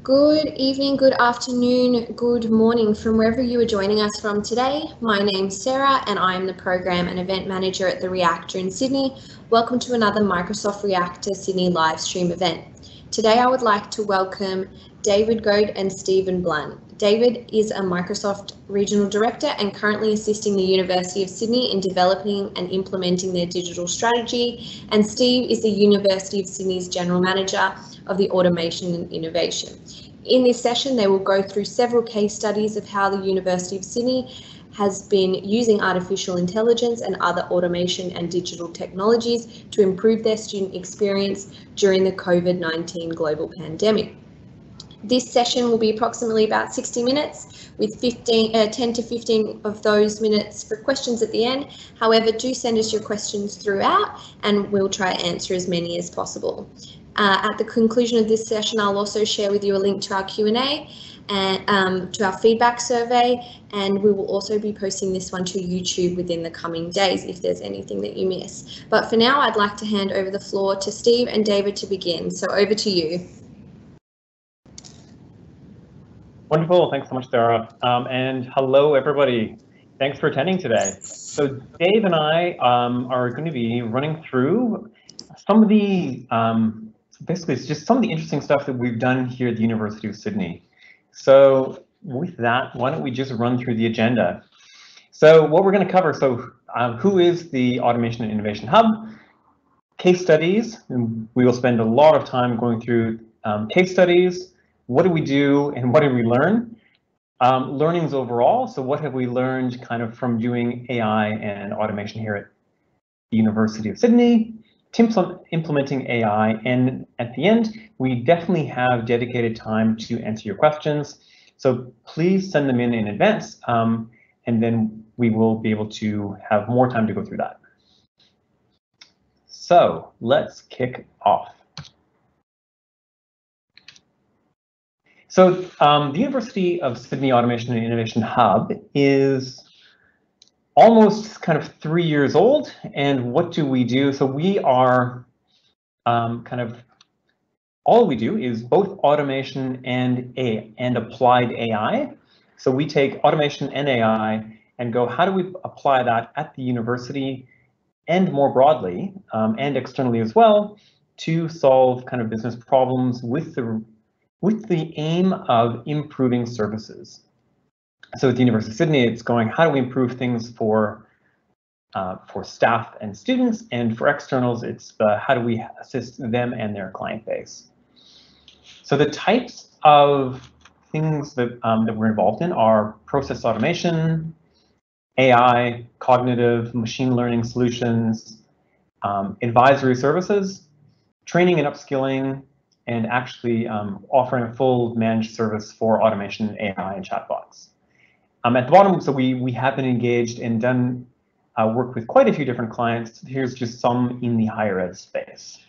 Good evening, good afternoon, good morning from wherever you are joining us from today. My name's Sarah and I'm the Program and Event Manager at the Reactor in Sydney. Welcome to another Microsoft Reactor Sydney live stream event. Today I would like to welcome David Goad and Stephen Blunt. David is a Microsoft Regional Director and currently assisting the University of Sydney in developing and implementing their digital strategy, and Steve is the University of Sydney's General Manager of the Automation and Innovation. In this session, they will go through several case studies of how the University of Sydney has been using artificial intelligence and other automation and digital technologies to improve their student experience during the COVID-19 global pandemic. This session will be approximately about 60 minutes with 10 to 15 of those minutes for questions at the end. However, do send us your questions throughout and we'll try to answer as many as possible. At the conclusion of this session, I'll also share with you a link to our Q&A and to our feedback survey, and we will also be posting this one to YouTube within the coming days if there's anything that you miss. But for now, I'd like to hand over the floor to Steve and David to begin. So over to you. Wonderful, thanks so much, Sarah. And hello, everybody. Thanks for attending today. So Dave and I are going to be running through some of the, basically it's just some of the interesting stuff that we've done here at the University of Sydney. So with that, why don't we just run through the agenda? So what we're going to cover, so who is the Automation and Innovation Hub? Case studies, and we will spend a lot of time going through case studies. What do we do and what did we learn? Learnings overall, so what have we learned kind of from doing AI and automation here at the University of Sydney, implementing AI, and at the end, we definitely have dedicated time to answer your questions. So please send them in advance, and then we will be able to have more time to go through that. So let's kick off. So the University of Sydney Automation and Innovation Hub is almost kind of 3 years old. And what do we do? So we are all we do is both automation and applied AI. So we take automation and AI and go, how do we apply that at the university and more broadly and externally as well to solve kind of business problems with the aim of improving services. So at the University of Sydney, it's going, how do we improve things for staff and students, and for externals, it's how do we assist them and their client base. So the types of things that we're involved in are process automation, AI, cognitive, machine learning solutions, advisory services, training and upskilling, and actually offering a full managed service for automation, AI, and chatbots. At the bottom, so we have been engaged and done work with quite a few different clients. Here's just some in the higher ed space.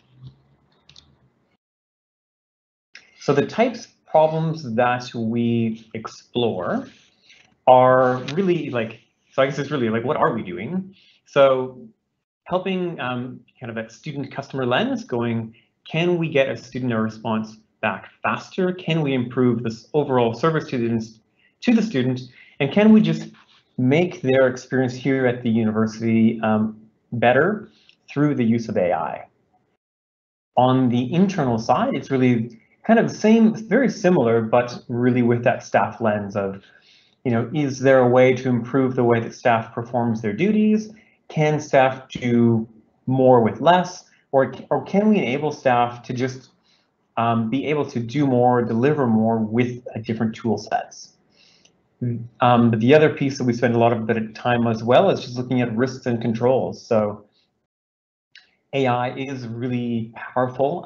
So the types of problems that we explore are really like, so I guess it's really like, what are we doing? So helping kind of that student customer lens, going, can we get a student a response back faster? Can we improve this overall service to the student? And can we just make their experience here at the university better through the use of AI? On the internal side, it's really kind of the same, very similar, but really with that staff lens of, you know, is there a way to improve the way that staff performs their duties? Can staff do more with less? Or can we enable staff to just be able to do more, deliver more with different tool sets? But the other piece that we spend a lot of time as well is just looking at risks and controls. So AI is really powerful.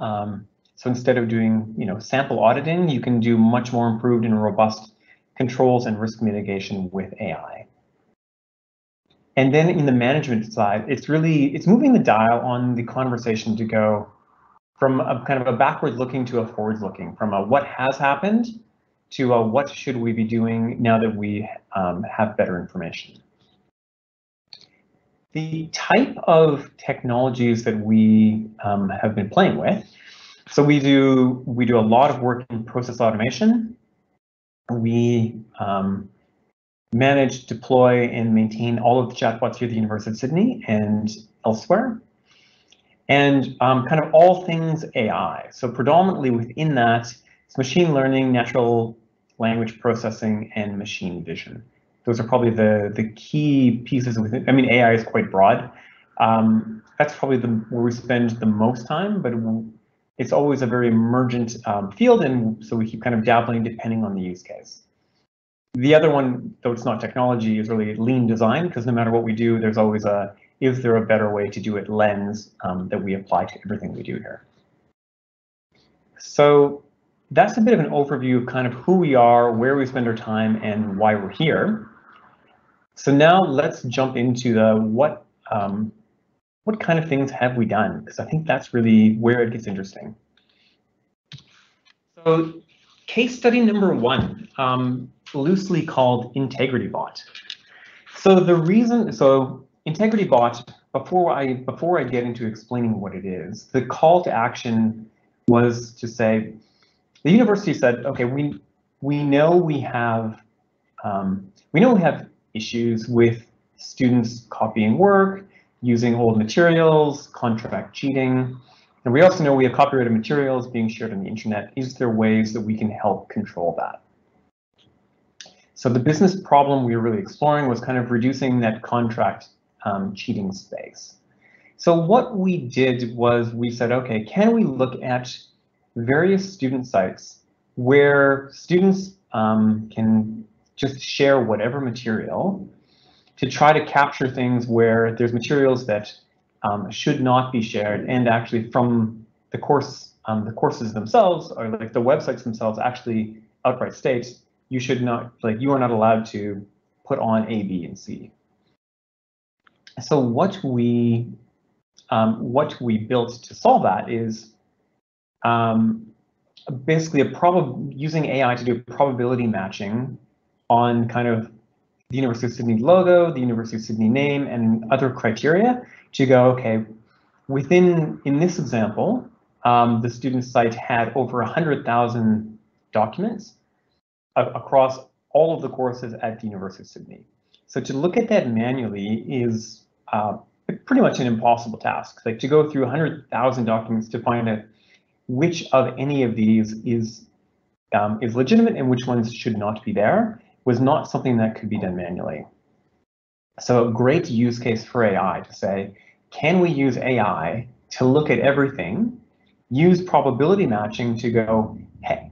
So instead of doing, you know, sample auditing, you can do much more improved and robust controls and risk mitigation with AI. And then in the management side, it's moving the dial on the conversation to go from a kind of a backward looking to a forward looking, from a what has happened to a what should we be doing now that we have better information. The type of technologies that we have been playing with. So we do a lot of work in process automation. We manage, deploy, and maintain all of the chatbots here at the University of Sydney and elsewhere. And kind of all things AI. So predominantly within that, it's machine learning, natural language processing, and machine vision. Those are probably the key pieces within. I mean, AI is quite broad. That's probably where we spend the most time, but it's always a very emergent field, and so we keep kind of dabbling depending on the use case. The other one, though it's not technology, is really lean design, because no matter what we do, there's always a, is there a better way to do it lens that we apply to everything we do here. So that's a bit of an overview of kind of who we are, where we spend our time, and why we're here. So now let's jump into the what kind of things have we done? Because I think that's really where it gets interesting. So case study number 1, loosely called IntegrityBot. So the reason, so IntegrityBot, before I get into explaining what it is, the call to action was to say, the university said, okay, we know we have issues with students copying work, using old materials, contract cheating, and we also know we have copyrighted materials being shared on the internet. Is there ways that we can help control that? So the business problem we were really exploring was kind of reducing that contract cheating space. So what we did was we said, okay, can we look at various student sites where students can just share whatever material to try to capture things where there's materials that should not be shared, and actually from the courses themselves, or like the websites themselves actually outright state you should not, like, you are not allowed to put on A, B, and C. So what we built to solve that is basically using AI to do probability matching on kind of the University of Sydney logo, the University of Sydney name, and other criteria to go, okay, in this example, the student site had over 100,000 documents across all of the courses at the University of Sydney. So to look at that manually is pretty much an impossible task. Like to go through 100,000 documents to find out which of any of these is legitimate and which ones should not be there was not something that could be done manually. So a great use case for AI to say, can we use AI to look at everything, use probability matching to go, hey,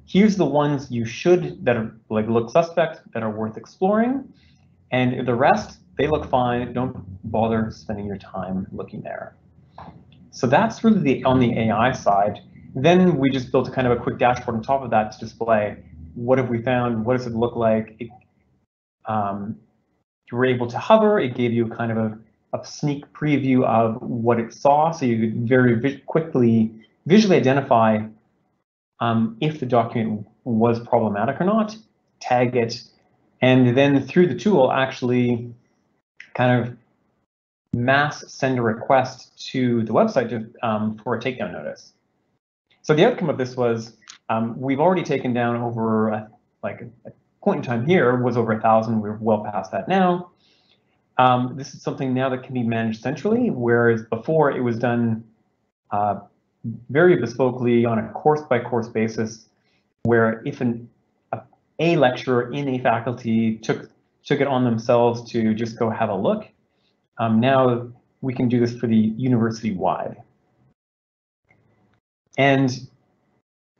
here's the ones you should, that are like look suspect, that are worth exploring, and the rest, they look fine, don't bother spending your time looking there. So that's really on the AI side. Then we just built kind of a quick dashboard on top of that to display what have we found, what does it look like. You were able to hover, it gave you kind of a sneak preview of what it saw, so you could very quickly visually identify if the document was problematic or not, tag it, and then through the tool actually kind of mass send a request to the website for a takedown notice. So the outcome of this was we've already taken down over a point in time here was over 1,000. We're well past that now. This is something now that can be managed centrally, whereas before it was done very bespokely on a course-by-course basis, where if a lecturer in a faculty took it on themselves to just go have a look, now we can do this for the university-wide. And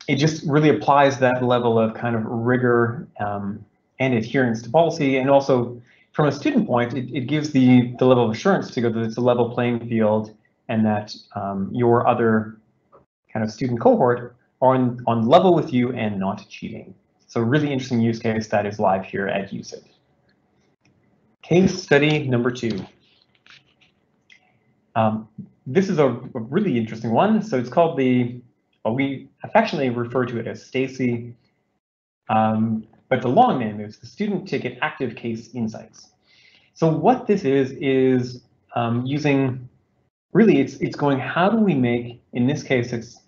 it just really applies that level of kind of rigor and adherence to policy, and also from a student point, it gives the level of assurance to go that it's a level playing field, and that your other kind of student cohort are on level with you and not cheating. So really interesting use case that is live here at USyd. Case study number 2. This is a really interesting one. So it's called we affectionately refer to it as Stacy, but the long name is the Student Ticket Active Case Insights. So what this is using, really it's going, how do we make, in this case it's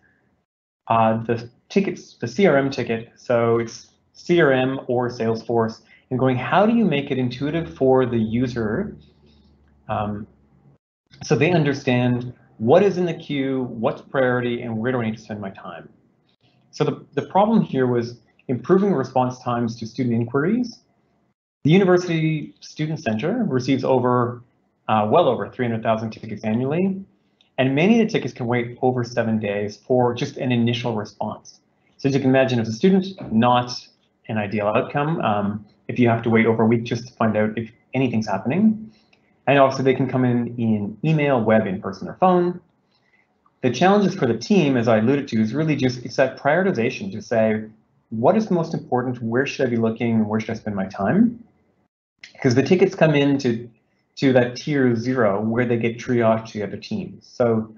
the tickets, the CRM ticket. So it's CRM or Salesforce, and going, how do you make it intuitive for the user so they understand what is in the queue, what's priority, and where do I need to spend my time? So the problem here was improving response times to student inquiries. The University Student Center receives well over 300,000 tickets annually, and many of the tickets can wait over 7 days for just an initial response. So as you can imagine, as a student, not an ideal outcome if you have to wait over a week just to find out if anything's happening. And obviously they can come in email, web, in person, or phone. The challenges for the team, as I alluded to, is really just it's that prioritization to say, what is most important? Where should I be looking? Where should I spend my time? Because the tickets come into that tier 0 where they get triaged to the other teams. So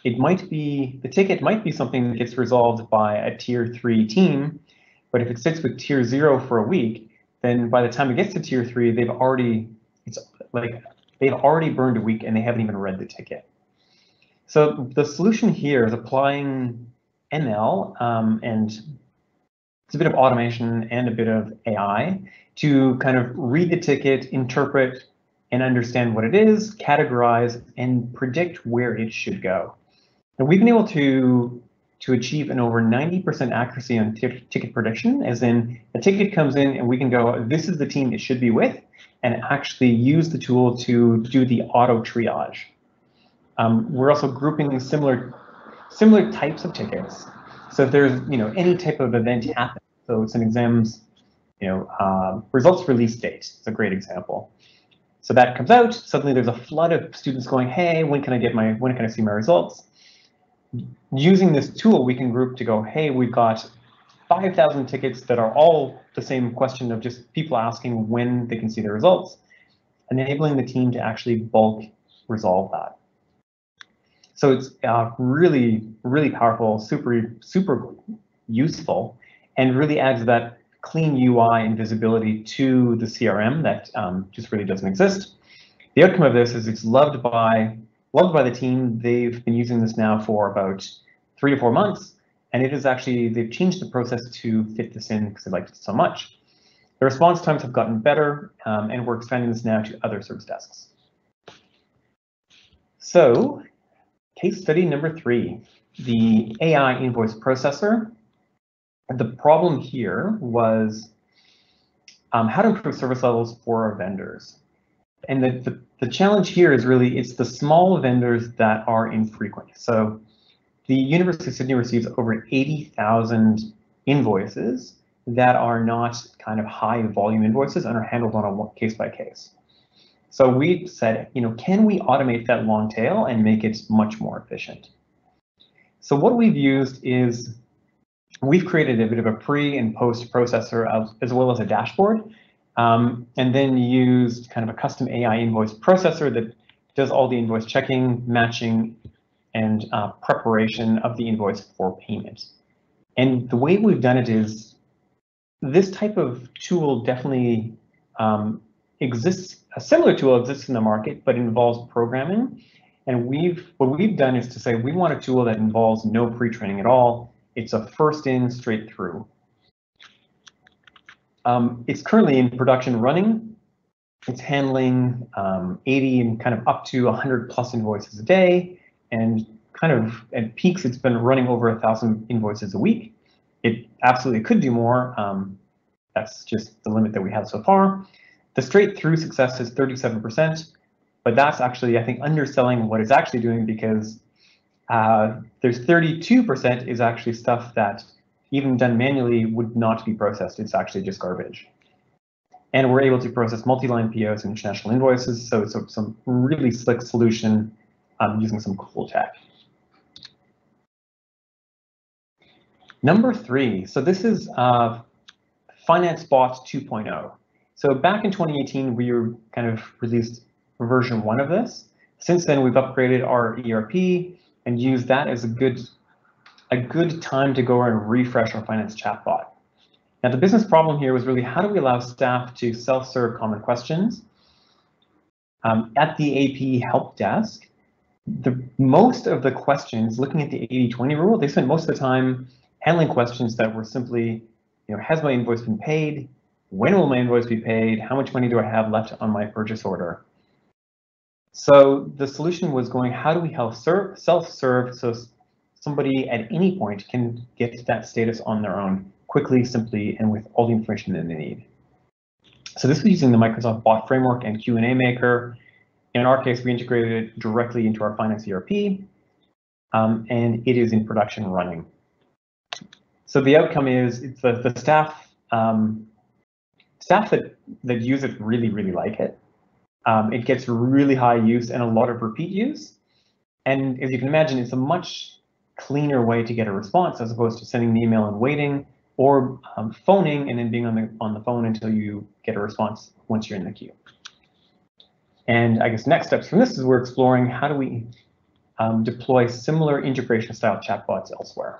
it might be, the ticket might be something that gets resolved by a tier 3 team, but if it sits with tier 0 for a week, then by the time it gets to tier 3, they've already burned a week and they haven't even read the ticket. So the solution here is applying ML and it's a bit of automation and a bit of AI to kind of read the ticket, interpret, and understand what it is, categorize, and predict where it should go. And we've been able to achieve an over 90% accuracy on ticket prediction, as in a ticket comes in and we can go, this is the team it should be with, and actually use the tool to do the auto triage. We're also grouping similar types of tickets. So if there's any type of event happen, so it's an exam's results release date. It's a great example. So that comes out. Suddenly there's a flood of students going, hey, when can I see my results? Using this tool, we can group to go, hey, we've got 5,000 tickets that are all the same question of just people asking when they can see their results, and enabling the team to actually bulk resolve that. So it's really, really powerful, super useful, and really adds that clean UI and visibility to the CRM that just really doesn't exist. The outcome of this is it's loved by the team. They've been using this now for about 3 to 4 months, and it is actually, they've changed the process to fit this in because they liked it so much. The response times have gotten better, and we're expanding this now to other service desks. So, case study number 3, the AI Invoice Processor. The problem here was how to improve service levels for our vendors. And the challenge here is really, it's the small vendors that are infrequent. So the University of Sydney receives over 80,000 invoices that are not kind of high volume invoices and are handled on a case by case. So we said, can we automate that long tail and make it much more efficient? So what we've used is we've created a bit of a pre and post processor as well as a dashboard, and then used kind of a custom AI invoice processor that does all the invoice checking, matching, and preparation of the invoice for payment. And the way we've done it is this type of tool definitely exists. A similar tool exists in the market, but involves programming. And what we've done is to say we want a tool that involves no pre-training at all. It's a first in, straight through. It's currently in production running. It's handling 80 and kind of up to 100 plus invoices a day. And kind of at peaks, it's been running over 1,000 invoices a week. It absolutely could do more. That's just the limit that we have so far. The straight through success is 37%, but that's actually, I think, underselling what it's actually doing, because there's 32% is actually stuff that even done manually would not be processed. It's actually just garbage. And we're able to process multi-line POs and international invoices. So it's some really slick solution using some cool tech. Number 3, so this is Finance Bot 2.0. So back in 2018, we kind of released version 1 of this. Since then, we've upgraded our ERP and used that as a good time to go and refresh our finance chatbot. Now, the business problem here was really, how do we allow staff to self-serve common questions? At the AP help desk, most of the questions, looking at the 80-20 rule, they spent most of the time handling questions that were simply, has my invoice been paid? When will my invoice be paid? How much money do I have left on my purchase order? So the solution was going, how do we self-serve so somebody at any point can get that status on their own quickly, simply, and with all the information that they need. So this was using the Microsoft Bot Framework and Q&A Maker. In our case, we integrated it directly into our finance ERP, and it is in production running. So the outcome is it's the staff that use it really like it. It gets really high use and a lot of repeat use. And as you can imagine, it's a much cleaner way to get a response as opposed to sending an email and waiting, or phoning and then being on the phone until you get a response once you're in the queue. And I guess next steps from this is we're exploring how do we deploy similar integration style chatbots elsewhere.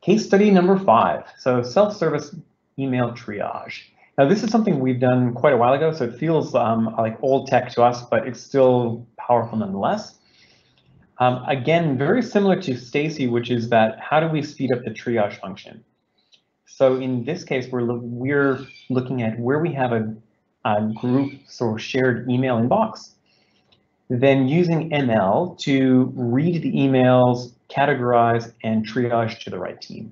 Case study number 5. So self-service email triage. Now this is something we've done quite a while ago, so it feels like old tech to us, but it's still powerful nonetheless. Again, very similar to Stacy, which is that how do we speed up the triage function? So in this case, we're looking at where we have a group sort of shared email inbox, then using ML to read the emails, categorize, and triage to the right team.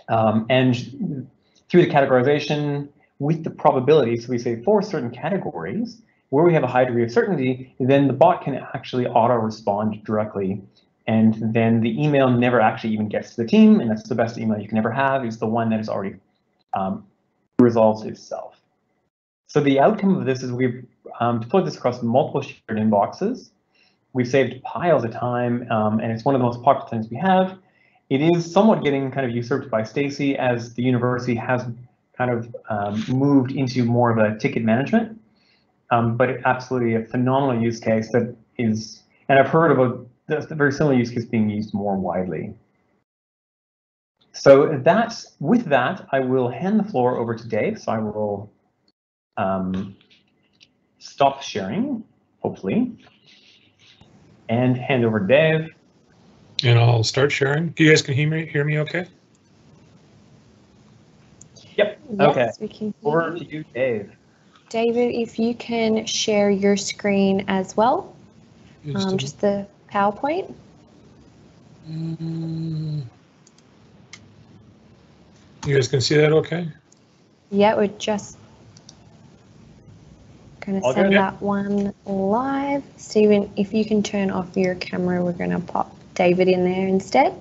And through the categorization with the probability, so we say for certain categories, where we have a high degree of certainty, then the bot can actually auto-respond directly. And then the email never actually even gets to the team, and that's the best email you can ever have, is the one that is already resolves itself. So the outcome of this is we've deployed this across multiple shared inboxes. We've saved piles of time, and it's one of the most popular things we have. It is somewhat getting kind of usurped by Stacy as the university has kind of moved into more of a ticket management. But it's absolutely a phenomenal use case that is, and I've heard about the very similar use case being used more widely. So with that, I will hand the floor over to Dave. So I will stop sharing, hopefully, and hand over to Dave. And I'll start sharing. You guys can hear me okay? Yep, Yes, okay. we can. Over to you, Dave. David, if you can share your screen as well, just the PowerPoint. You guys can see that okay? Yeah, we're just going to send that one live. Stephen, if you can turn off your camera, we're going to pop David in there instead.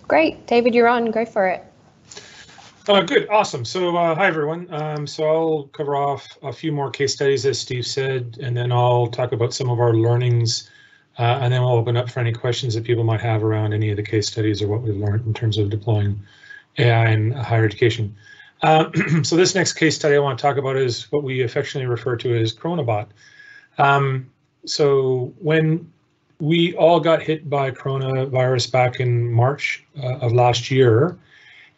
Great, David, you're on, go for it. Good, awesome. So hi everyone. So I'll cover off a few more case studies as Steve said, and then I'll talk about some of our learnings, and then we'll open up for any questions that people might have around any of the case studies or what we've learned in terms of deploying AI in higher education. So this next case study I want to talk about is what we affectionately refer to as Coronbot. So when we all got hit by coronavirus back in March of last year,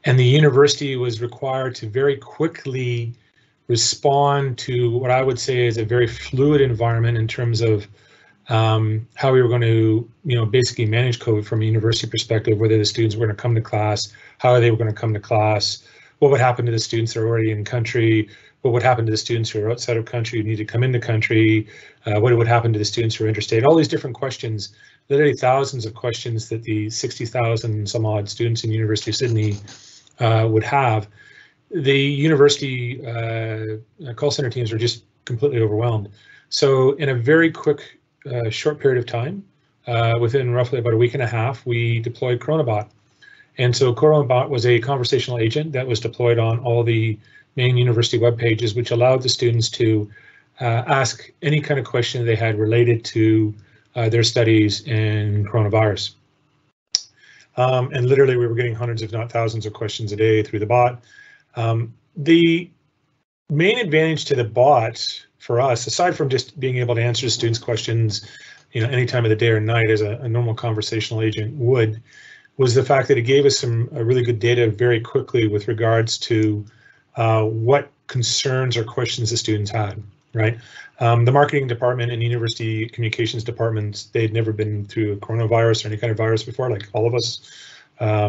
and the university was required to very quickly respond to what I would say is a very fluid environment in terms of how we were going to, basically manage COVID from a university perspective, whether the students were going to come to class, how they were going to come to class, what would happen to the students that are already in country, what would happen to the students who are outside of country who need to come into country, what would happen to the students who are interstate, all these different questions, literally thousands of questions that the 60,000 some odd students in the University of Sydney would have. The university call center teams were just completely overwhelmed. So in a very quick, short period of time, within roughly about a week and a half, we deployed Coronbot. And so Coronbot was a conversational agent that was deployed on all the main university web pages, which allowed the students to ask any kind of question they had related to their studies in coronavirus. And literally we were getting hundreds, if not thousands of questions a day through the bot. The main advantage to the bot for us, aside from just being able to answer students' questions, any time of the day or night as a normal conversational agent would, was the fact that it gave us some really good data very quickly with regards to what concerns or questions the students had, right? The marketing department and university communications departments, they had never been through a coronavirus or any kind of virus before, like all of us,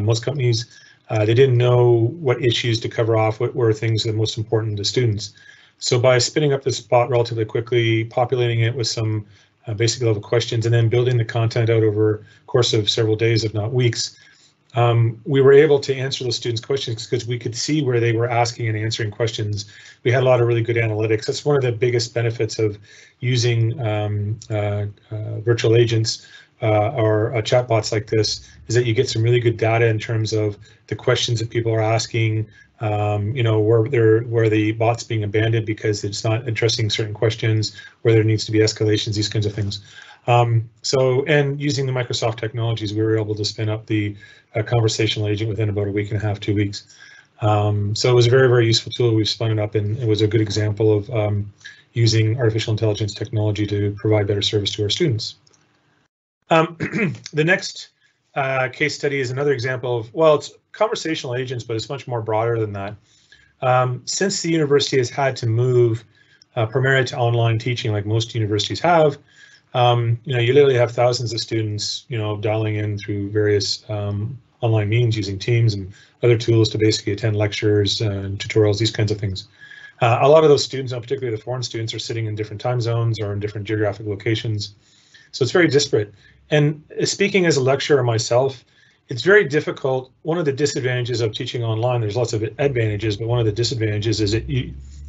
most companies. They didn't know what issues to cover off, what were things that are most important to students. So by spinning up this bot relatively quickly, populating it with some basic level questions, and then building the content out over the course of several days, if not weeks, we were able to answer those students' questions because we could see where they were asking and answering questions. We had a lot of really good analytics. That's one of the biggest benefits of using virtual agents or chatbots like this, is that you get some really good data in terms of the questions that people are asking, you know, where the bot's being abandoned because it's not addressing certain questions, where there needs to be escalations, these kinds of things. And using the Microsoft technologies, we were able to spin up the conversational agent within about a week and a half, 2 weeks. So it was a very, very useful tool. We've spun it up, and it was a good example of using artificial intelligence technology to provide better service to our students. The next case study is another example of, well, it's conversational agents, but it's much more broader than that. Since the university has had to move primarily to online teaching, like most universities have, you know, you literally have thousands of students, you know, dialing in through various online means using Teams and other tools to basically attend lectures and tutorials, these kinds of things. A lot of those students, particularly the foreign students, are sitting in different time zones or in different geographic locations. So it's very disparate. And speaking as a lecturer myself, it's very difficult. One of the disadvantages of teaching online, there's lots of advantages, but one of the disadvantages is that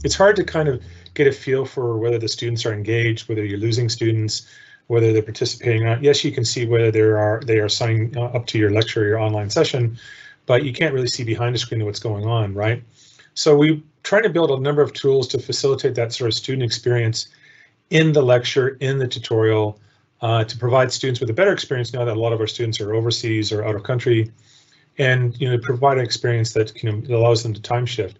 it's hard to kind of get a feel for whether the students are engaged, whether you're losing students, whether they're participating or not. Yes, you can see whether they are signing up to your lecture or your online session, but you can't really see behind the screen what's going on, right? So we try to build a number of tools to facilitate that sort of student experience in the lecture, in the tutorial, to provide students with a better experience now that a lot of our students are overseas or out of country, and provide an experience that allows them to time shift.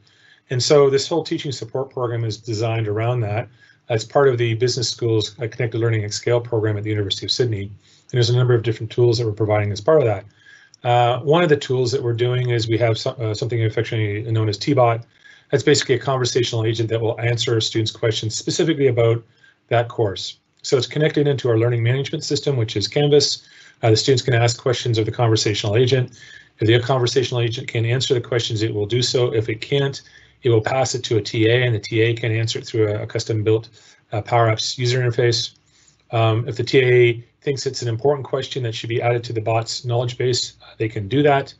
And so this whole teaching support program is designed around that as part of the business school's Connected Learning at Scale program at the University of Sydney. And there's a number of different tools that we're providing as part of that. One of the tools that we're doing is we have something affectionately known as TBot. That's basically a conversational agent that will answer students' questions specifically about that course. So it's connected into our learning management system, which is Canvas. The students can ask questions of the conversational agent. If the conversational agent can answer the questions, it will do so. If it can't, it will pass it to a TA, and the TA can answer it through a custom-built Power Apps user interface. If the TA thinks it's an important question that should be added to the bot's knowledge base, they can do that.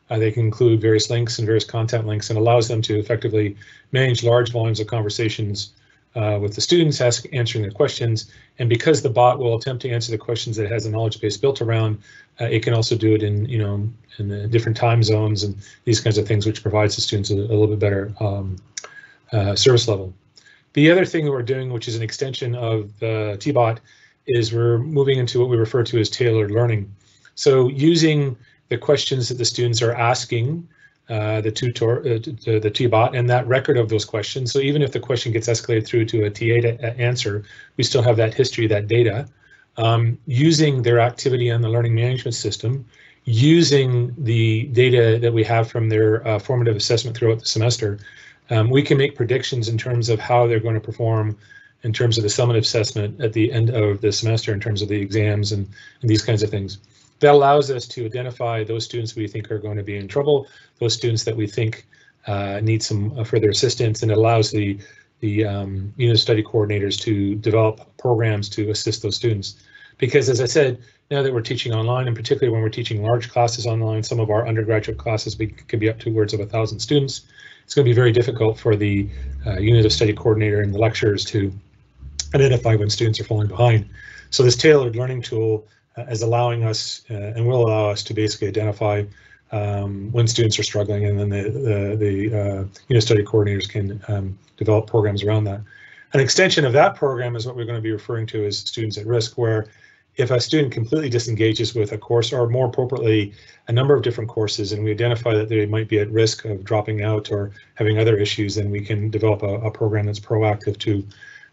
They can include various links and various content links, and allows them to effectively manage large volumes of conversations with the students answering their questions. And because the bot will attempt to answer the questions that it has a knowledge base built around, it can also do it in in the different time zones and these kinds of things, which provides the students a little bit better service level. The other thing that we're doing, which is an extension of the TBot, is we're moving into what we refer to as tailored learning. So using the questions that the students are asking the TBot and that record of those questions. So even if the question gets escalated through to a TA to answer, we still have that history, that data, using their activity on the learning management system, using the data that we have from their formative assessment throughout the semester. We can make predictions in terms of how they're going to perform in terms of the summative assessment at the end of the semester, in terms of the exams and these kinds of things. That allows us to identify those students we think are going to be in trouble, those students that we think need some further assistance, and it allows the unit study coordinators to develop programs to assist those students. Because as I said, now that we're teaching online, and particularly when we're teaching large classes online, some of our undergraduate classes can be up to upwards of 1,000 students, it's going to be very difficult for the unit of study coordinator and the lecturers to identify when students are falling behind. So this tailored learning tool is allowing us and will allow us to basically identify when students are struggling, and then the unit study coordinators can develop programs around that. An extension of that program is what we're going to be referring to as students at risk, where if a student completely disengages with a course, or more appropriately, a number of different courses, and we identify that they might be at risk of dropping out or having other issues, then we can develop a program that's proactive to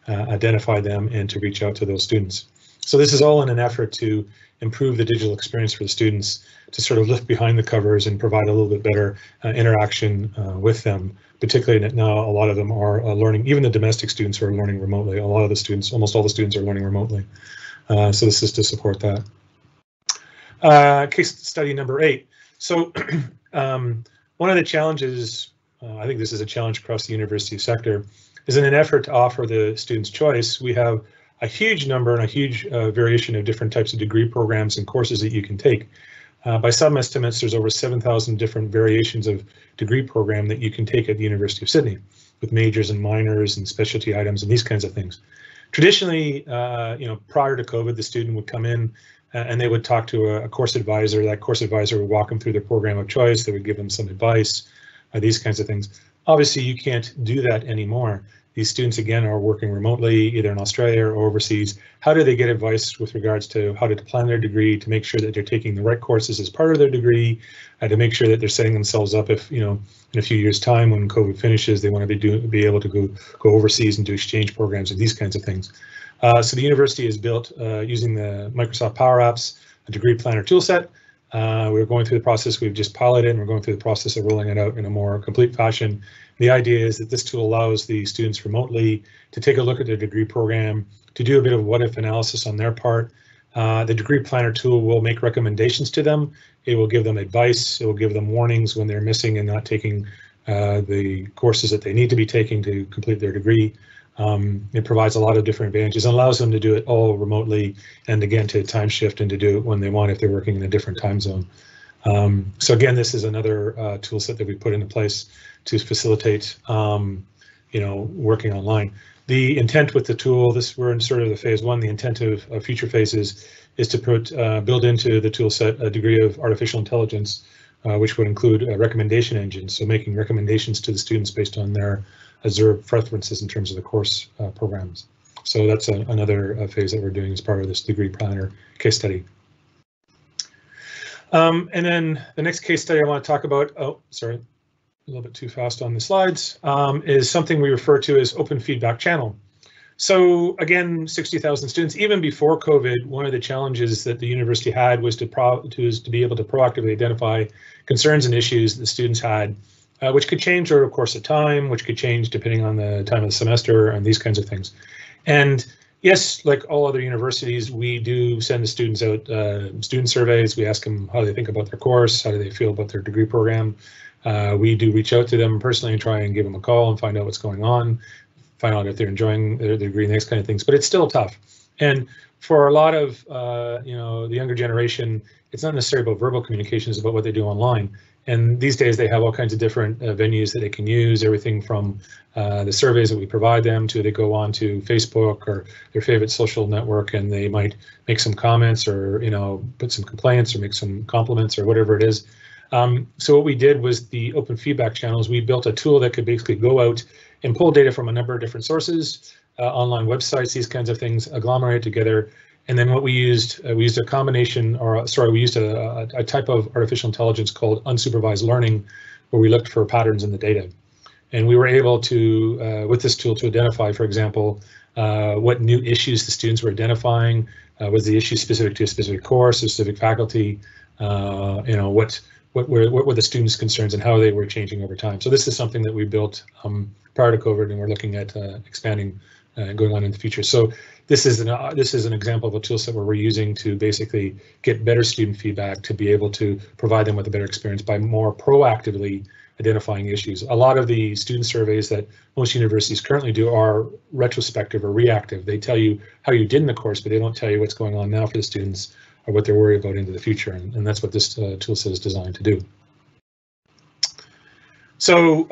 identify them and to reach out to those students. So this is all in an effort to improve the digital experience for the students, to sort of lift behind the covers and provide a little bit better interaction with them. Particularly now, a lot of them are learning, even the domestic students are learning remotely. A lot of the students, almost all the students are learning remotely. So this is to support that. Case study number 8. So one of the challenges, I think this is a challenge across the university sector, is in an effort to offer the students choice. We have a huge number and a huge variation of different types of degree programs and courses that you can take. By some estimates, there's over 7,000 different variations of degree program that you can take at the University of Sydney, with majors and minors and specialty items and these kinds of things. Traditionally, prior to COVID, the student would come in and they would talk to a course advisor. That course advisor would walk them through their program of choice. They would give them some advice, these kinds of things. Obviously, you can't do that anymore. These students, again, are working remotely, either in Australia or overseas. How do they get advice with regards to how to plan their degree, to make sure that they're taking the right courses as part of their degree, to make sure that they're setting themselves up if, in a few years' time when COVID finishes, they want to be able to go overseas and do exchange programs and these kinds of things. So the university is built using the Microsoft Power Apps, a degree planner toolset. We're going through the process. We've just piloted and we're going through the process of rolling it out in a more complete fashion. The idea is that this tool allows the students remotely to take a look at their degree program, to do a bit of what-if analysis on their part. The degree planner tool will make recommendations to them. It will give them advice. It will give them warnings when they're missing and not taking the courses that they need to be taking to complete their degree. It provides a lot of different advantages and allows them to do it all remotely, and again, to time shift and to do it when they want if they're working in a different time zone. So again, this is another tool set that we put into place to facilitate, working online. The intent with the tool, we're in sort of the phase 1. The intent of future phases is to build into the tool set a degree of artificial intelligence, which would include a recommendation engine. So making recommendations to the students based on their observed preferences in terms of the course programs. So that's another phase that we're doing as part of this degree planner case study. And then the next case study I want to talk about, a little bit too fast on the slides, is something we refer to as open feedback channel. So again, 60,000 students. Even before COVID, one of the challenges that the university had was to be able to proactively identify concerns and issues that the students had, which could change over the course of time, which could change depending on the time of the semester and these kinds of things. And yes, like all other universities, we do send the students out student surveys. We ask them how they think about their course, how do they feel about their degree program. We do reach out to them personally and try and give them a call and find out what's going on, find out if they're enjoying their degree and these kind of things. But it's still tough. And for a lot of the younger generation, it's not necessarily about verbal communications, about what they do online. And these days they have all kinds of different venues that they can use, everything from the surveys that we provide them to they go on to Facebook or their favorite social network and they might make some comments or put some complaints or make some compliments or whatever it is. So what we did was the open feedback channels. We built a tool that could basically go out and pull data from a number of different sources, online websites, these kinds of things, agglomerate together. And then what we used a combination, we used a type of artificial intelligence called unsupervised learning, where we looked for patterns in the data. And we were able to, with this tool, to identify, for example, what new issues the students were identifying. Was the issue specific to a specific course, a specific faculty? What were the students' concerns and how they were changing over time. So this is something that we built prior to COVID, and we're looking at expanding going on in the future. So this is an example of a tool set where we're using to basically get better student feedback to be able to provide them with a better experience by more proactively identifying issues. A lot of the student surveys that most universities currently do are retrospective or reactive. They tell you how you did in the course, but they don't tell you what's going on now for the students or what they're worried about into the future, and that's what this tool set is designed to do. So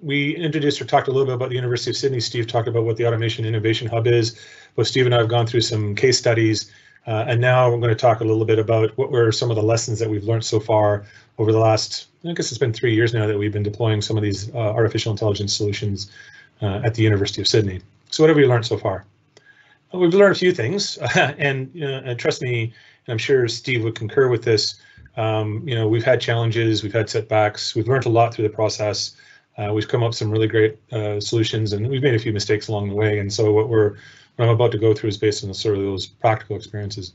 we introduced or talked a little bit about the University of Sydney. Steve talked about what the Automation Innovation Hub is. Both Steve and I have gone through some case studies, and now we're going to talk a little bit about what were some of the lessons that we've learned so far over the last, I guess it's been 3 years now that we've been deploying some of these artificial intelligence solutions at the University of Sydney. So what have we learned so far? Well, we've learned a few things, and trust me, and I'm sure Steve would concur with this. We've had challenges, we've had setbacks, we've learned a lot through the process. We've come up with some really great solutions, and we've made a few mistakes along the way. And so what I'm about to go through is based on sort of those practical experiences.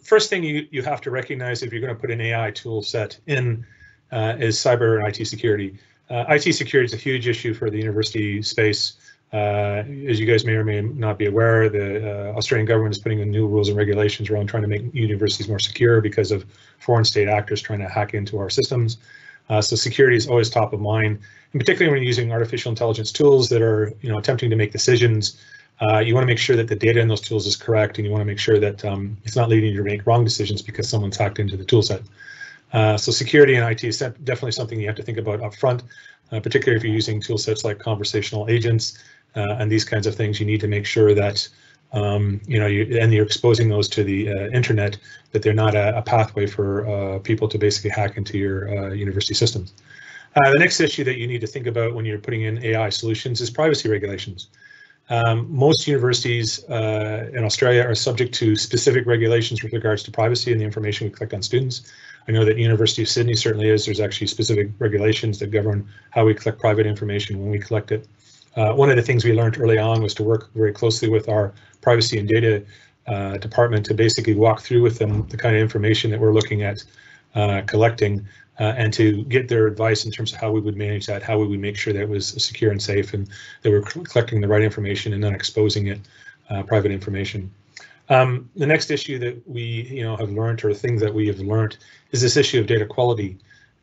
First thing you have to recognize if you're going to put an AI tool set in is cyber and IT security. IT security is a huge issue for the university space. As you guys may or may not be aware, the Australian government is putting in new rules and regulations around trying to make universities more secure because of foreign state actors trying to hack into our systems. So security is always top of mind, and particularly when you're using artificial intelligence tools that are, attempting to make decisions. You want to make sure that the data in those tools is correct, and you want to make sure that it's not leading you to make wrong decisions because someone's hacked into the tool set. So security in IT is definitely something you have to think about up front, particularly if you're using tool sets like conversational agents and these kinds of things. You need to make sure that you're exposing those to the internet, that they're not a pathway for people to basically hack into your university systems. The next issue that you need to think about when you're putting in AI solutions is privacy regulations. Most universities in Australia are subject to specific regulations with regards to privacy and the information we collect on students. I know that University of Sydney certainly is. There's actually specific regulations that govern how we collect private information when we collect it. One of the things we learned early on was to work very closely with our privacy and data department to basically walk through with them the kind of information that we're looking at collecting, and to get their advice in terms of how we would manage that, how we would make sure that it was secure and safe, and that we're collecting the right information and not exposing it, private information. The next issue that we have learned, or things that we have learned, is this issue of data quality.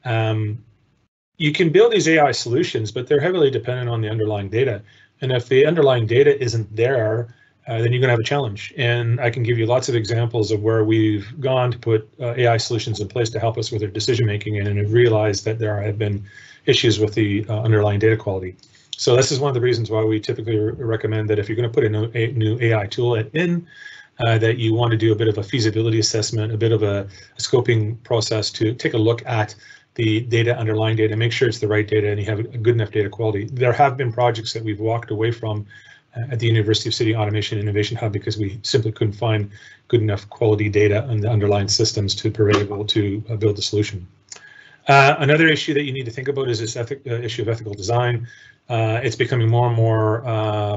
You can build these AI solutions, but they're heavily dependent on the underlying data. And if the underlying data isn't there, then you're going to have a challenge. And I can give you lots of examples of where we've gone to put AI solutions in place to help us with our decision making, and have realized that there have been issues with the underlying data quality. So this is one of the reasons why we typically recommend that if you're going to put a new AI tool in, that you want to do a bit of a feasibility assessment, a bit of a scoping process to take a look at the data, underlying data, make sure it's the right data and you have a good enough data quality. There have been projects that we've walked away from at the University of Sydney Automation Innovation Hub because we simply couldn't find good enough quality data on the underlying systems to be able to build the solution. Another issue that you need to think about is this issue of ethical design. It's becoming more and more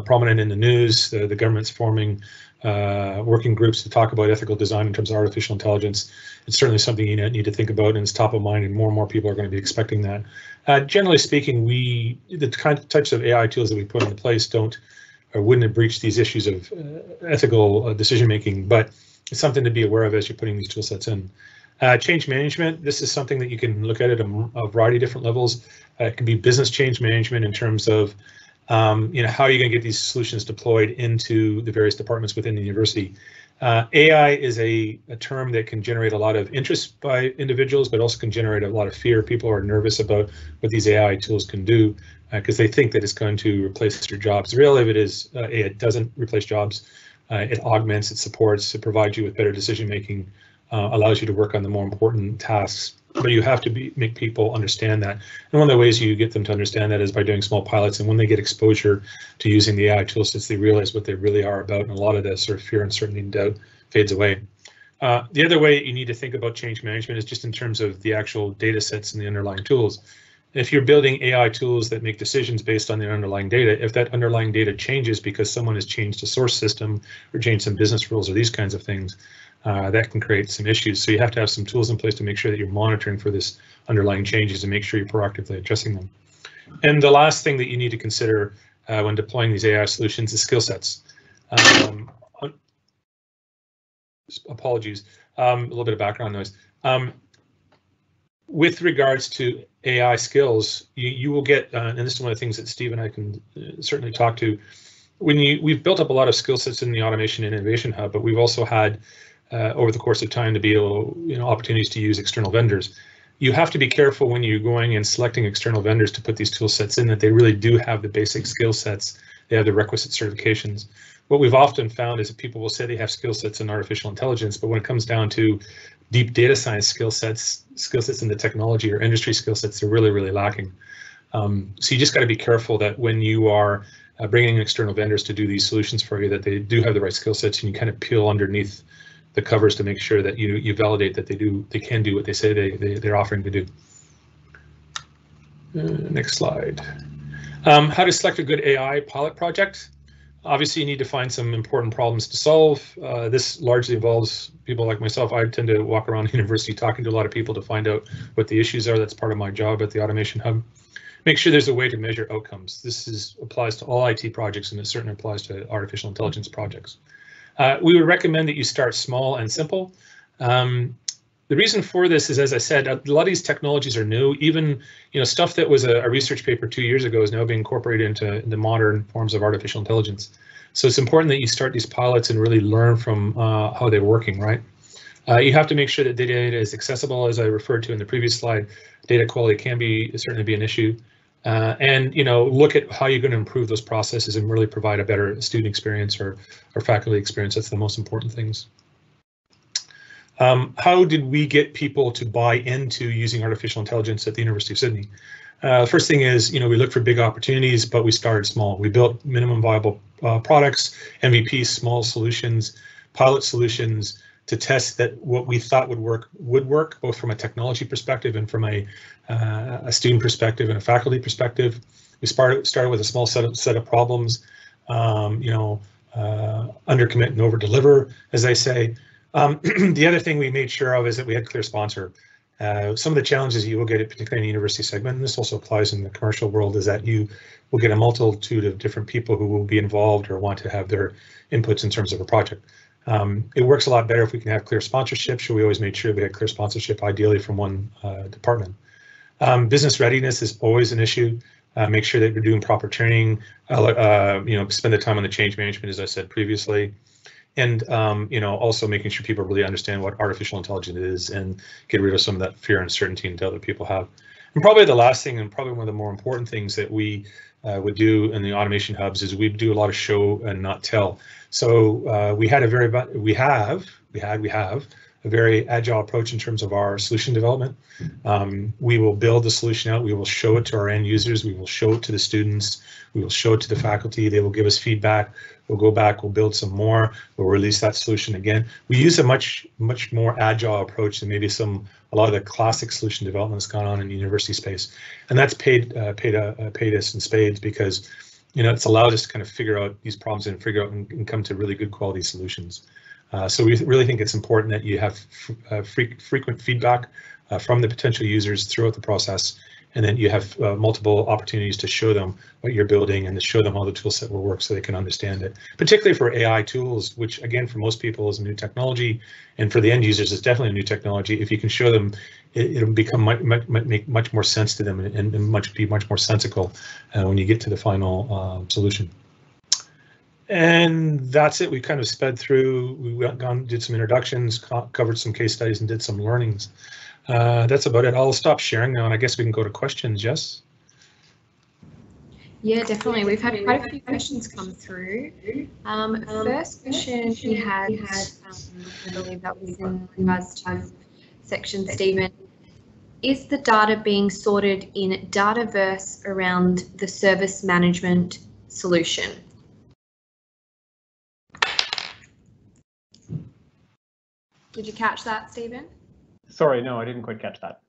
prominent in the news. The government's forming working groups to talk about ethical design in terms of artificial intelligence. It's certainly something you need to think about, and it's top of mind, and more people are going to be expecting that. Generally speaking, the types of AI tools that we put into place wouldn't have breached these issues of ethical decision making, but it's something to be aware of as you're putting these tool sets in. Change management, this is something that you can look at a variety of different levels. It can be business change management in terms of how are you going to get these solutions deployed into the various departments within the university. AI is a term that can generate a lot of interest by individuals, but also can generate a lot of fear. People are nervous about what these AI tools can do because they think that it's going to replace their jobs. The reality of it is it doesn't replace jobs. It augments, it supports, it provides you with better decision making, allows you to work on the more important tasks. But you have to make people understand that. And one of the ways you get them to understand that is by doing small pilots. And when they get exposure to using the AI tool sets, they realize what they really are about. And a lot of that sort of fear, uncertainty, and doubt fades away. The other way you need to think about change management is just in terms of the actual data sets and the underlying tools. If you're building AI tools that make decisions based on the underlying data, if that underlying data changes because someone has changed a source system or changed some business rules or these kinds of things, that can create some issues. So you have to have some tools in place to make sure that you're monitoring for this underlying changes and make sure you're proactively addressing them. And the last thing that you need to consider when deploying these AI solutions is skill sets. Apologies, a little bit of background noise. With regards to AI skills, you will get, and this is one of the things that Steve and I can certainly talk to, we've built up a lot of skill sets in the Automation Innovation Hub, but we've also had over the course of time to be able, opportunities to use external vendors. You have to be careful when you're going and selecting external vendors to put these tool sets in that they really do have the basic skill sets, they have the requisite certifications. What we've often found is that people will say they have skill sets in artificial intelligence, but when it comes down to deep data science skill sets in the technology or industry skill sets, they're really, really lacking. So you just got to be careful that when you are bringing in external vendors to do these solutions for you, that they do have the right skill sets, and you kind of peel underneath the covers to make sure that you validate that they can do what they say they're offering to do. Next slide. How to select a good AI pilot project. Obviously, you need to find some important problems to solve. This largely involves people like myself. I tend to walk around the university talking to a lot of people to find out what the issues are. That's part of my job at the Automation Hub. Make sure there's a way to measure outcomes. This applies to all IT projects, and it certainly applies to artificial intelligence projects. We would recommend that you start small and simple. The reason for this is, as I said, a lot of these technologies are new. Even stuff that was a research paper 2 years ago is now being incorporated into the modern forms of artificial intelligence. So it's important that you start these pilots and really learn from how they're working, right? You have to make sure that data is accessible, as I referred to in the previous slide. Data quality can certainly be an issue. And look at how you're going to improve those processes and really provide a better student experience or faculty experience. That's the most important things. How did we get people to buy into using artificial intelligence at the University of Sydney? The first thing is, we look for big opportunities, but we started small. We built minimum viable products, MVPs, small solutions, pilot solutions to test that what we thought would work, both from a technology perspective and from a student perspective and a faculty perspective. We started with a small set of problems, under commit and over deliver, as they say. The other thing we made sure of is that we had clear sponsor. Some of the challenges you will get, particularly in the university segment, and this also applies in the commercial world, is that you will get a multitude of different people who will be involved or want to have their inputs in terms of a project. It works a lot better if we can have clear sponsorship, so we always made sure we had clear sponsorship, ideally from one department. Business readiness is always an issue. Make sure that you're doing proper training, spend the time on the change management, as I said previously. And also making sure people really understand what artificial intelligence is and get rid of some of that fear and uncertainty that other people have. And probably the last thing, and probably one of the more important things that we would do in the automation hubs, is we do a lot of show and not tell. So we have a very agile approach in terms of our solution development. We will build the solution out. We will show it to our end users. We will show it to the students. We will show it to the faculty. They will give us feedback. We'll go back. We'll build some more. We'll release that solution again. We use a much more agile approach than maybe a lot of the classic solution development that's gone on in the university space, and that's paid us in spades, because it's allowed us to kind of figure out these problems and figure out and come to really good quality solutions. So we really think it's important that you have frequent feedback from the potential users throughout the process, and then you have multiple opportunities to show them what you're building and to show them how the tool set will work so they can understand it. Particularly for AI tools, which again for most people is a new technology, and for the end users it's definitely a new technology. If you can show them, it'll become make much more sense to them and be much more sensical when you get to the final solution. And that's it. We kind of sped through. We did some introductions, covered some case studies, and did some learnings. That's about it. I'll stop sharing now, and I guess we can go to questions. Yes? Yeah, definitely. We've had quite a few questions come through. First question we had, I believe that was in regards to section, Stephen. Is the data being sorted in Dataverse around the service management solution? Did you catch that, Stephen? Sorry, no, I didn't quite catch that.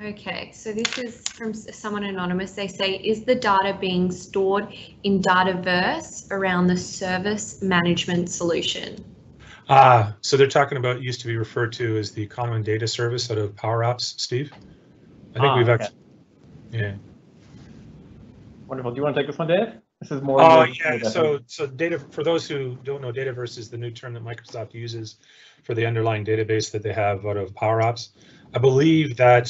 Okay, so this is from someone anonymous. They say, is the data being stored in Dataverse around the service management solution? So they're talking about, used to be referred to as the Common Data Service out of Power Apps, Steve? I think we've actually, yeah. Wonderful. Do you want to take this one, Dave? This is more. Yeah. So data, for those who don't know, Dataverse is the new term that Microsoft uses for the underlying database that they have out of Power Apps. I believe that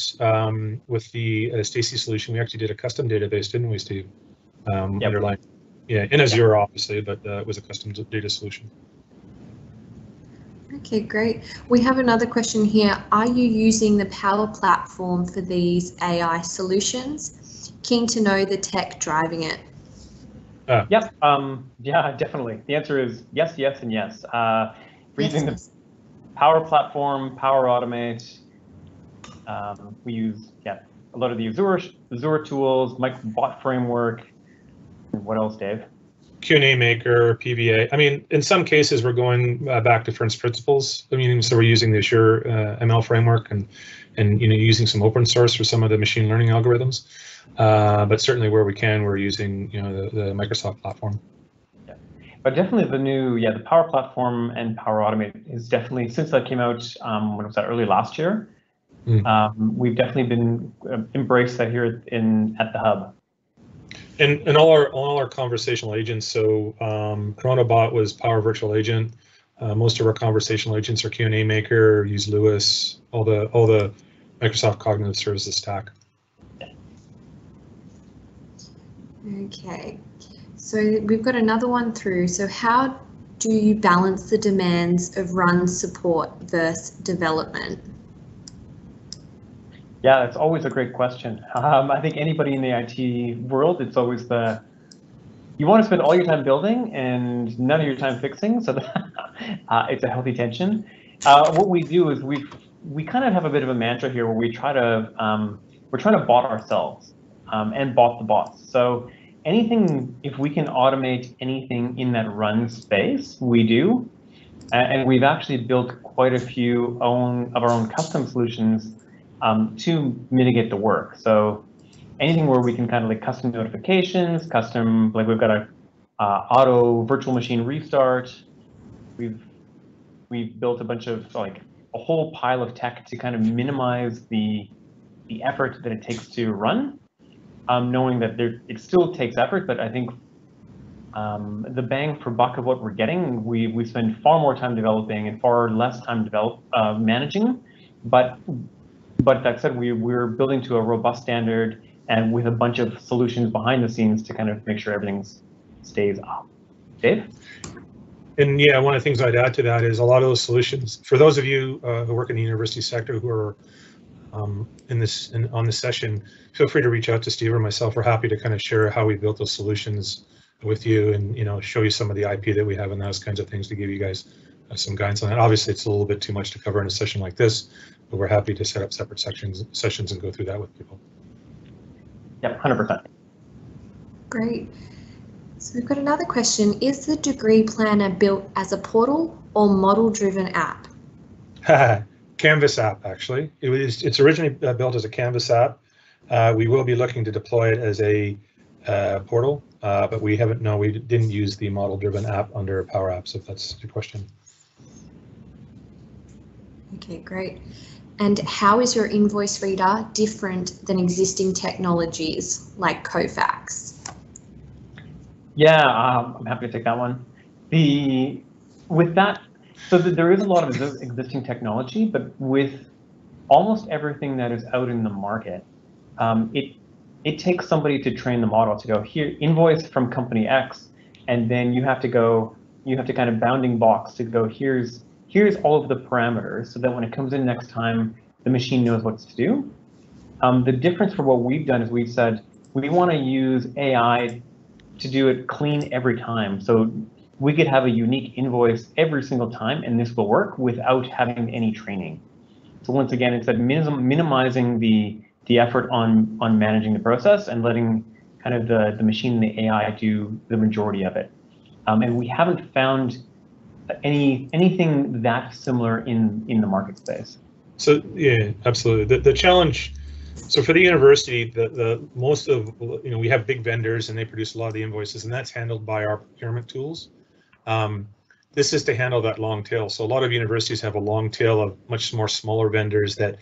with the Stacy solution, we actually did a custom database, didn't we, Steve? Yep. Underlying, yeah, in Azure, obviously, but it was a custom data solution. Okay, great. We have another question here. Are you using the Power Platform for these AI solutions? Keen to know the tech driving it. Yep. Yeah, definitely. The answer is yes, yes, and yes. We're using the Power Platform, Power Automate. We use a lot of the Azure tools, Bot framework. What else, Dave? Q&A Maker, PBA. I mean, in some cases, we're going back to first principles. I mean, so we're using the Azure ML framework and using some open source for some of the machine learning algorithms. But certainly where we can, we're using the Microsoft platform. Yeah, but definitely the new the Power Platform and Power Automate is definitely, since that came out when was that, early last year. We've definitely been embraced that here at the hub. And all our conversational agents. So Coronbot was Power Virtual Agent. Most of our conversational agents are Q&A Maker, use Lewis, all the Microsoft Cognitive Services stack. Okay, so we've got another one through. So how do you balance the demands of run support versus development? Yeah, it's always a great question. I think anybody in the IT world, it's always you want to spend all your time building and none of your time fixing, so it's a healthy tension. What we do is we kind of have a bit of a mantra here where we're trying to bot ourselves and bot the bots. So anything, if we can automate anything in that run space, we do, and we've actually built quite a few of our own custom solutions to mitigate the work. So anything where we can kind of like custom notifications, custom, like we've got a auto virtual machine restart. We've built a bunch of like a whole pile of tech to kind of minimize the effort that it takes to run, knowing that it still takes effort, but I think the bang for buck of what we're getting, we spend far more time developing and far less time managing, but that said, we're building to a robust standard and with a bunch of solutions behind the scenes to kind of make sure everything stays up. Dave? And yeah, one of the things I'd add to that is a lot of those solutions, for those of you who work in the university sector who are on this session, feel free to reach out to Steve or myself. We're happy to kind of share how we built those solutions with you and show you some of the IP that we have and those kinds of things to give you guys some guidance on that. Obviously, it's a little bit too much to cover in a session like this, but we're happy to set up separate sessions and go through that with people. Yep, 100%. Great. So we've got another question. Is the degree planner built as a portal or model-driven app? Canvas app, actually. It's originally built as a Canvas app. We will be looking to deploy it as a portal, but we didn't use the model-driven app under Power Apps, if that's your question. Okay, great. And how is your invoice reader different than existing technologies like Kofax? Yeah, I'm happy to take that one. With that, so there is a lot of existing technology, but with almost everything that is out in the market, it takes somebody to train the model to go here, invoice from company X, and then you have to kind of bounding box to go, here's all of the parameters so that when it comes in next time, the machine knows what to do. The difference for what we've done is we've said, we want to use AI to do it clean every time. So we could have a unique invoice every single time, and this will work without having any training. So once again, it's that minimizing the effort on managing the process and letting kind of the machine and the AI do the majority of it. And we haven't found anything that similar in the market space. So yeah, absolutely. The challenge. So for the university, we have big vendors and they produce a lot of the invoices, and that's handled by our procurement tools. This is to handle that long tail. So a lot of universities have a long tail of much more smaller vendors that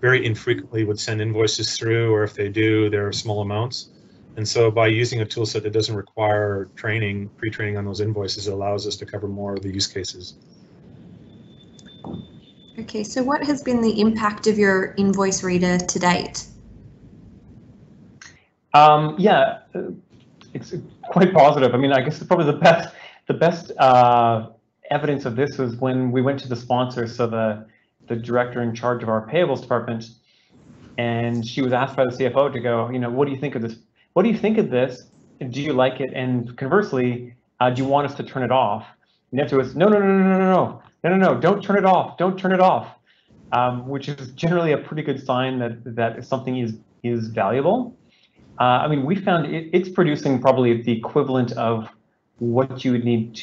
very infrequently would send invoices through, or if they do, they're small amounts. And so by using a tool set that doesn't require pre-training on those invoices, it allows us to cover more of the use cases. Okay, so what has been the impact of your invoice reader to date? Yeah, it's quite positive. I mean, I guess probably the best evidence of this was when we went to the sponsor, so the director in charge of our payables department, and she was asked by the CFO to go, what do you think of this? What do you think of this? Do you like it? And conversely, do you want us to turn it off? And the answer was no, don't turn it off. Don't turn it off, which is generally a pretty good sign that something is valuable. I mean, we found it's producing probably the equivalent of what you would need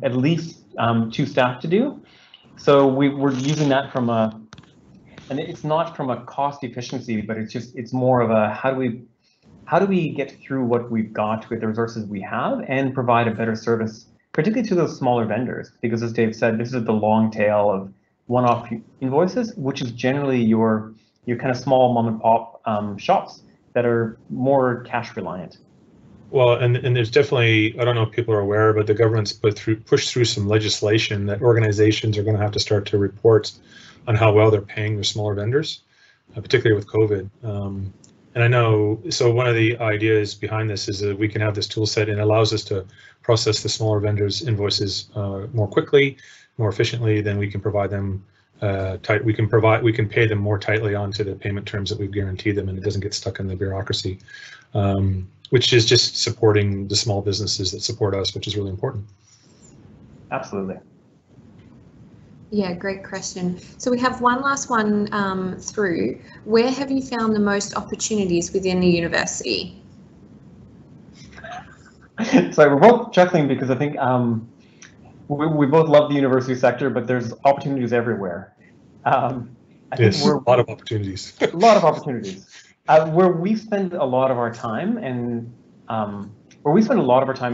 at least 2 staff to do. So we're using that and it's not from a cost efficiency, but it's more of a how do how do we get through what we've got with the resources we have and provide a better service, particularly to those smaller vendors? Because as Dave said, this is the long tail of one-off invoices, which is generally your kind of small mom and pop shops that are more cash reliant. Well, and there's definitely, I don't know if people are aware, but the government's pushed through some legislation that organizations are going to have to start to report on how well they're paying their smaller vendors, particularly with COVID. And I know, so one of the ideas behind this is that we can have this tool set and it allows us to process the smaller vendors' invoices more quickly, more efficiently. Then we can provide them we can pay them more tightly onto the payment terms that we've guaranteed them, and it doesn't get stuck in the bureaucracy, which is just supporting the small businesses that support us, which is really important. Absolutely. Yeah, great question. So we have one last one through. Where have you found the most opportunities within the university? So we're both chuckling because I think we both love the university sector, but there's opportunities everywhere. Yes, a lot of opportunities. A lot of opportunities. Where we spend a lot of our time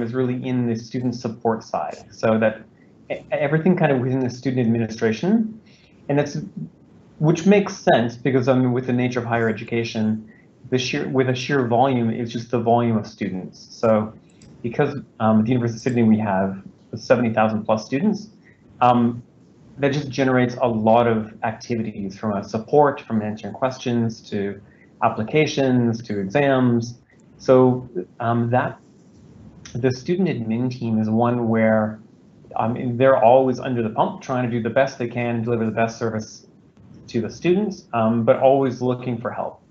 is really in the student support side. So that everything kind of within the student administration, and which makes sense because with the nature of higher education, with a sheer volume is just the volume of students. So because at the University of Sydney we have 70,000 plus students, that just generates a lot of activities from a support, from answering questions to applications to exams. So that the student admin team is one where they're always under the pump, trying to do the best they can, deliver the best service to the students, but always looking for help.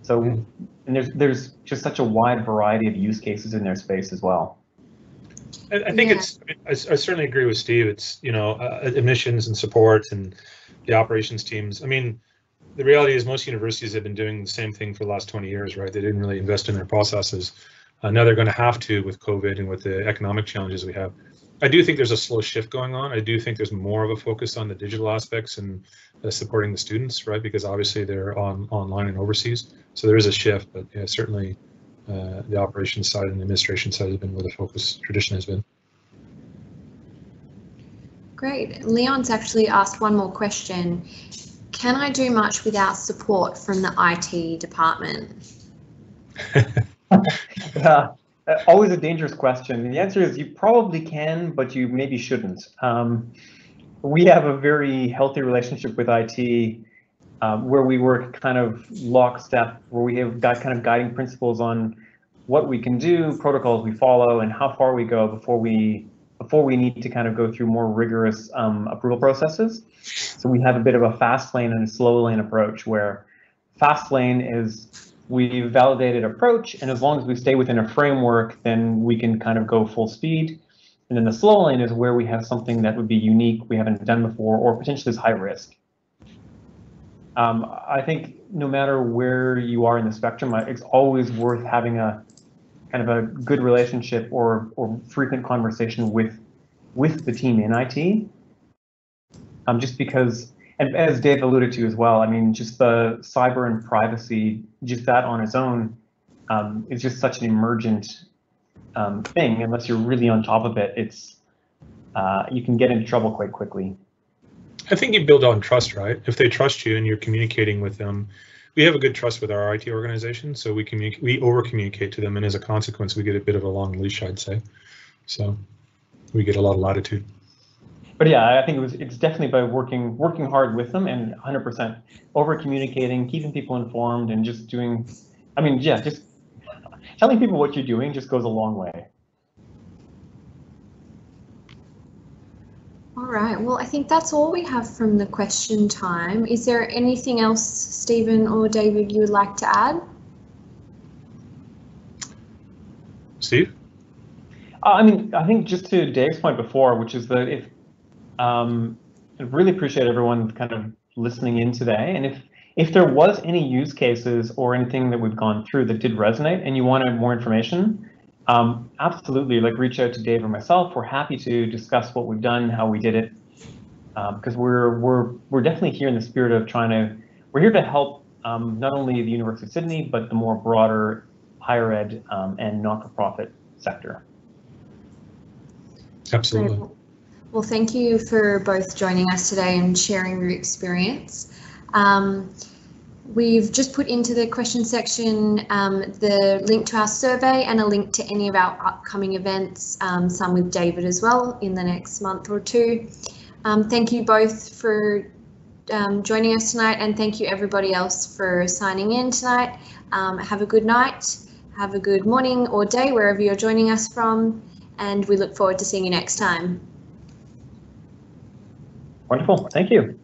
So, and there's just such a wide variety of use cases in their space as well. I think I certainly agree with Steve. It's, admissions and support and the operations teams. I mean, the reality is most universities have been doing the same thing for the last 20 years, right? They didn't really invest in their processes. Now they're going to have to with COVID and with the economic challenges we have. I do think there's a slow shift going on. I do think there's more of a focus on the digital aspects and supporting the students, right? Because obviously they're online and overseas. So there is a shift, but yeah, certainly the operations side and the administration side has been where the focus tradition has been. Great. Leon's actually asked one more question. Can I do much without support from the IT department? Always a dangerous question. The answer is you probably can, but you maybe shouldn't. We have a very healthy relationship with IT where we work kind of lockstep, where we have got kind of guiding principles on what we can do, protocols we follow, and how far we go before we need to kind of go through more rigorous approval processes. So we have a bit of a fast lane and a slow lane approach, where fast lane is we validated approach, and as long as we stay within a framework, then we can kind of go full speed. And then the slow lane is where we have something that would be unique, we haven't done before, or potentially is high risk. I think no matter where you are in the spectrum, it's always worth having a kind of a good relationship or frequent conversation with the team in IT. Just because, and as Dave alluded to as well, I mean, just the cyber and privacy, just that on its own is just such an emergent thing. Unless you're really on top of it, it's you can get into trouble quite quickly. I think you build on trust, right? If they trust you and you're communicating with them, we have a good trust with our IT organization, so we over communicate to them, and as a consequence, we get a bit of a long leash, I'd say. So we get a lot of latitude. But yeah, I think it's definitely by working hard with them and 100% over communicating, keeping people informed, and just doing, I mean, yeah, just telling people what you're doing just goes a long way. All right, well, I think that's all we have from the question time. Is there anything else, Stephen or David, you would like to add? Steve? I mean, I think just to Dave's point before, which is that I really appreciate everyone kind of listening in today. And if there was any use cases or anything that we've gone through that did resonate and you wanted more information, absolutely, like reach out to Dave or myself. We're happy to discuss what we've done, how we did it, because we're definitely here in the spirit of we're here to help not only the University of Sydney, but the more broader higher ed and not-for-profit sector. Absolutely. Well, thank you for both joining us today and sharing your experience. We've just put into the question section the link to our survey and a link to any of our upcoming events, some with David as well in the next month or two. Thank you both for joining us tonight, and thank you everybody else for signing in tonight. Have a good night, have a good morning or day wherever you're joining us from, and we look forward to seeing you next time. Wonderful, thank you.